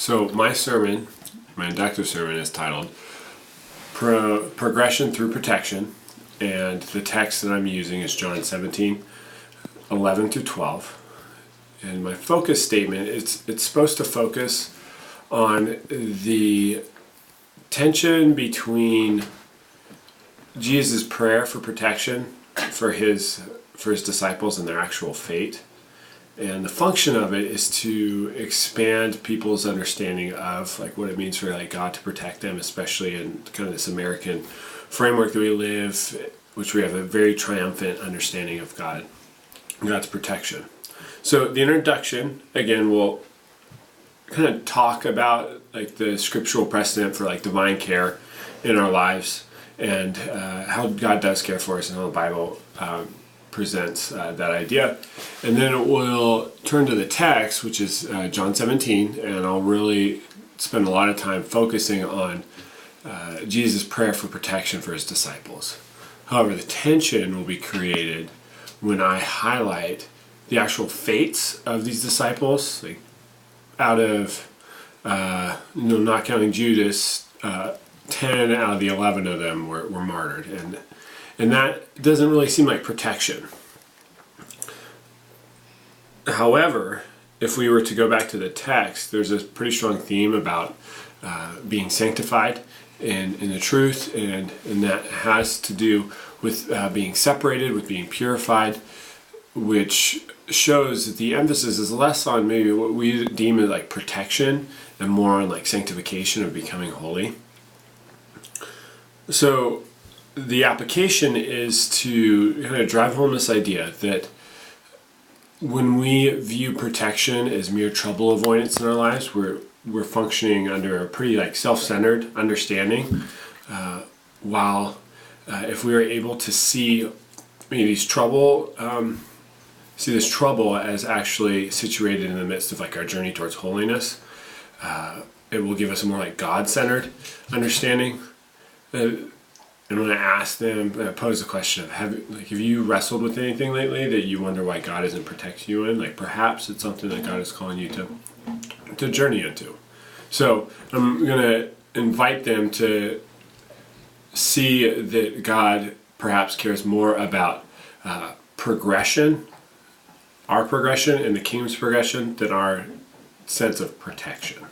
So my sermon, my inductive sermon, is titled Progression Through Protection, and the text that I'm using is John 17:11 through 12. And my focus statement, it's supposed to focus on the tension between Jesus' prayer for protection for his disciples and their actual fate. And the function of it is to expand people's understanding of like what it means for like God to protect them, especially in kind of this American framework that we live, which we have a very triumphant understanding of God's protection. So the introduction, again, will kind of talk about like the scriptural precedent for like divine care in our lives and how God does care for us and how the Bible presents that idea. And then it will turn to the text, which is John 17, and I'll really spend a lot of time focusing on Jesus' prayer for protection for his disciples. However, the tension will be created when I highlight the actual fates of these disciples. Like out of, not counting Judas, 10 out of the 11 of them were martyred. And that doesn't really seem like protection. However, if we were to go back to the text, there's a pretty strong theme about being sanctified in the truth, and that has to do with being separated, with being purified, which shows that the emphasis is less on maybe what we deem as like protection and more on like sanctification of becoming holy. So the application is to kind of drive home this idea that when we view protection as mere trouble avoidance in our lives, we're functioning under a pretty like self-centered understanding. While if we are able to see this trouble as actually situated in the midst of like our journey towards holiness, it will give us a more like God-centered understanding. And when I ask them, I pose the question of, have you wrestled with anything lately that you wonder why God isn't protecting you in? Like perhaps it's something that God is calling you to journey into. So I'm going to invite them to see that God perhaps cares more about progression, our progression and the kingdom's progression, than our sense of protection.